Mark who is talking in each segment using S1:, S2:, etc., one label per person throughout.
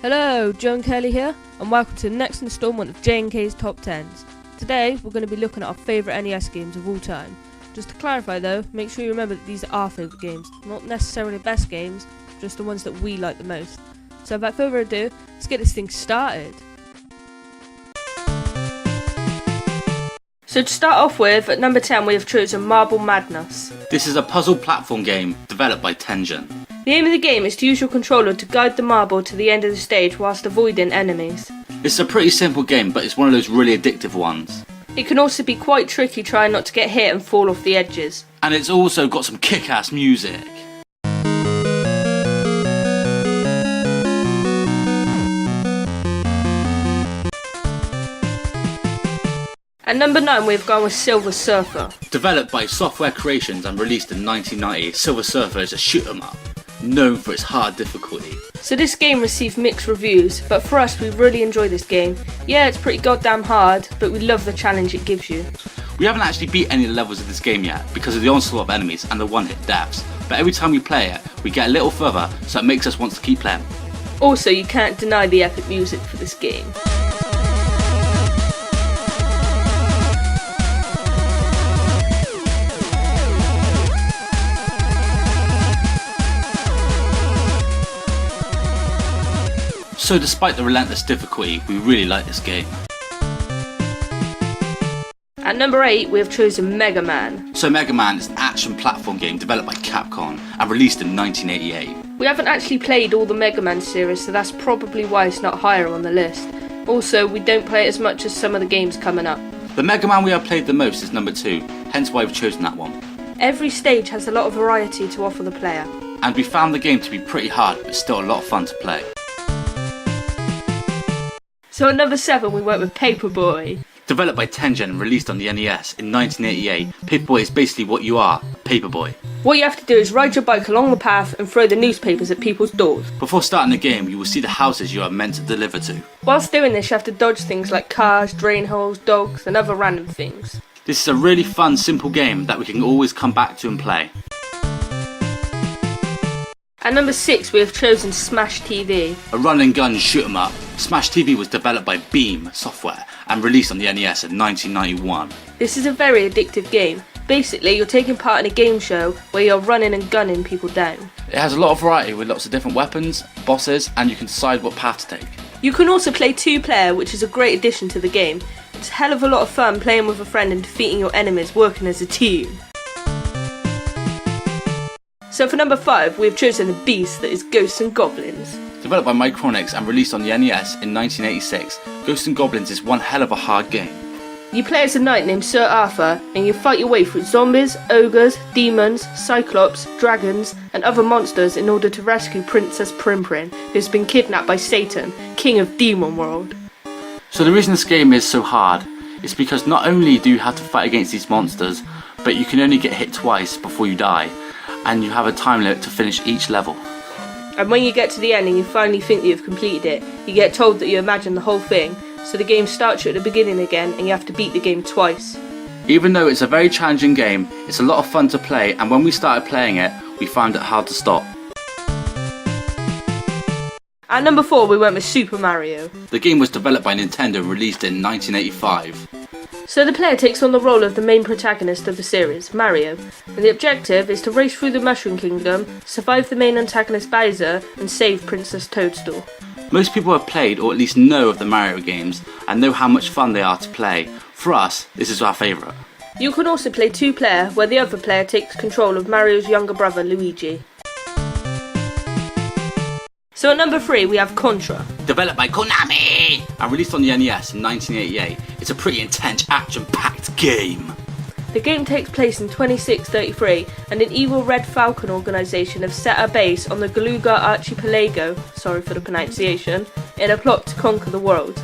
S1: Hello, Joan Kelly here, and welcome to the next instalment of J&K's Top 10s. Today, we're going to be looking at our favourite NES games of all time. Just to clarify though, make sure you remember that these are our favourite games, not necessarily the best games, just the ones that we like the most. So without further ado, let's get this thing started. So to start off with, at number 10 we have chosen Marble Madness.
S2: This is a puzzle platform game developed by Tengen.
S1: The aim of the game is to use your controller to guide the marble to the end of the stage whilst avoiding enemies.
S2: It's a pretty simple game, but it's one of those really addictive ones.
S1: It can also be quite tricky trying not to get hit and fall off the edges.
S2: And it's also got some kick-ass music.
S1: At number 9 we've gone with Silver Surfer.
S2: Developed by Software Creations and released in 1990, Silver Surfer is a shoot-'em-up, known for its hard difficulty.
S1: So this game received mixed reviews, but for us we really enjoy this game. Yeah, it's pretty goddamn hard, but we love the challenge it gives you.
S2: We haven't actually beat any of the levels of this game yet because of the onslaught of enemies and the one-hit deaths, but every time we play it, we get a little further, so it makes us want to keep playing.
S1: Also, you can't deny the epic music for this game.
S2: So despite the relentless difficulty, we really like this game.
S1: At number 8 we have chosen Mega Man.
S2: So Mega Man is an action platform game developed by Capcom and released in 1988.
S1: We haven't actually played all the Mega Man series, so that's probably why it's not higher on the list. Also, we don't play it as much as some of the games coming up.
S2: The Mega Man we have played the most is number 2, hence why we've chosen that one.
S1: Every stage has a lot of variety to offer the player.
S2: And we found the game to be pretty hard, but still a lot of fun to play.
S1: So at number 7 we went with Paperboy.
S2: Developed by Tengen and released on the NES in 1988, Paperboy is basically what you are, a paperboy.
S1: What you have to do is ride your bike along the path and throw the newspapers at people's doors.
S2: Before starting the game, you will see the houses you are meant to deliver to.
S1: Whilst doing this, you have to dodge things like cars, drain holes, dogs and other random things.
S2: This is a really fun, simple game that we can always come back to and play.
S1: At number 6 we have chosen Smash TV.
S2: A run and gun shoot 'em up, Smash TV was developed by Beam Software and released on the NES in 1991.
S1: This is a very addictive game. Basically, you're taking part in a game show where you're running and gunning people down.
S2: It has a lot of variety with lots of different weapons, bosses, and you can decide what path to take.
S1: You can also play 2-player, which is a great addition to the game. It's a hell of a lot of fun playing with a friend and defeating your enemies working as a team. So for number 5, we have chosen the beast that is Ghosts and Goblins.
S2: Developed by Micronix and released on the NES in 1986, Ghosts and Goblins is one hell of a hard game.
S1: You play as a knight named Sir Arthur, and you fight your way through zombies, ogres, demons, cyclops, dragons, and other monsters in order to rescue Princess Primprin, who has been kidnapped by Satan, king of Demon World.
S2: So the reason this game is so hard is because not only do you have to fight against these monsters, but you can only get hit twice before you die, and you have a time limit to finish each level.
S1: And when you get to the end and you finally think that you've completed it, you get told that you imagined the whole thing, so the game starts you at the beginning again and you have to beat the game twice.
S2: Even though it's a very challenging game, it's a lot of fun to play, and when we started playing it, we found it hard to stop.
S1: At number 4 we went with Super Mario.
S2: The game was developed by Nintendo and released in 1985.
S1: So the player takes on the role of the main protagonist of the series, Mario, and the objective is to race through the Mushroom Kingdom, survive the main antagonist Bowser, and save Princess Toadstool.
S2: Most people have played or at least know of the Mario games and know how much fun they are to play. For us, this is our favourite.
S1: You can also play 2-player, where the other player takes control of Mario's younger brother Luigi. So at number 3 we have Contra.
S2: Developed by Konami and released on the NES in 1988, it's a pretty intense action-packed game.
S1: The game takes place in 2633 and an evil Red Falcon organisation have set a base on the Galuga Archipelago, sorry for the pronunciation, in a plot to conquer the world.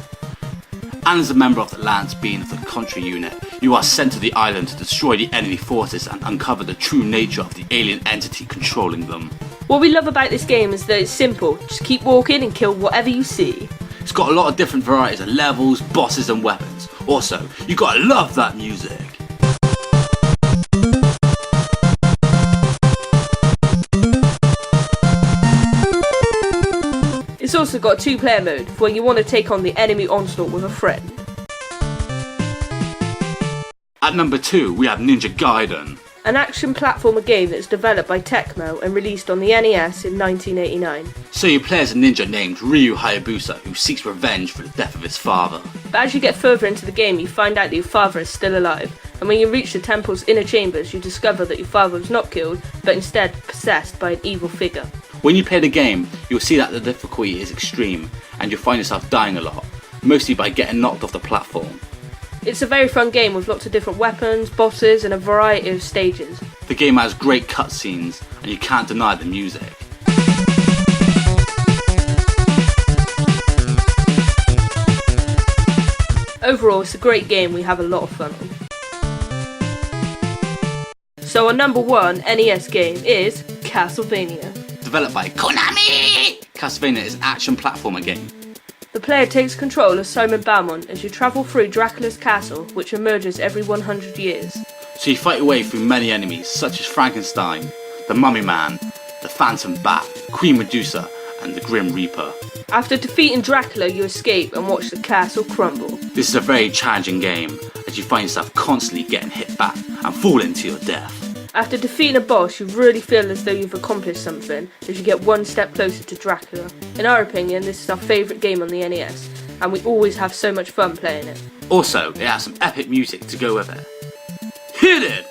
S2: And as a member of the Lance Bean of the Contra unit, you are sent to the island to destroy the enemy forces and uncover the true nature of the alien entity controlling them.
S1: What we love about this game is that it's simple, just keep walking and kill whatever you see.
S2: It's got a lot of different varieties of levels, bosses and weapons. Also, you gotta love that music.
S1: It's also also got a 2-player mode for when you want to take on the enemy onslaught with a friend.
S2: At number 2, we have Ninja Gaiden.
S1: An action platformer game that's developed by Tecmo and released on the NES in 1989.
S2: So you play as a ninja named Ryu Hayabusa who seeks revenge for the death of his father.
S1: But as you get further into the game, you find out that your father is still alive, and when you reach the temple's inner chambers, you discover that your father was not killed, but instead possessed by an evil figure.
S2: When you play the game, you'll see that the difficulty is extreme, and you'll find yourself dying a lot, mostly by getting knocked off the platform.
S1: It's a very fun game with lots of different weapons, bosses, and a variety of stages.
S2: The game has great cutscenes, and you can't deny the music.
S1: Overall, it's a great game we have a lot of fun on. So our number 1 NES game is Castlevania.
S2: Developed by Konami! Castlevania is an action platformer game.
S1: The player takes control of Simon Belmont as you travel through Dracula's castle, which emerges every 100 years.
S2: So you fight your way through many enemies such as Frankenstein, the Mummy Man, the Phantom Bat, Queen Medusa, and the Grim Reaper.
S1: After defeating Dracula, you escape and watch the castle crumble.
S2: This is a very challenging game, as you find yourself constantly getting hit back and falling to your death.
S1: After defeating a boss, you really feel as though you've accomplished something, as you get one step closer to Dracula. In our opinion, this is our favourite game on the NES, and we always have so much fun playing it.
S2: Also, it has some epic music to go with it. Hit it!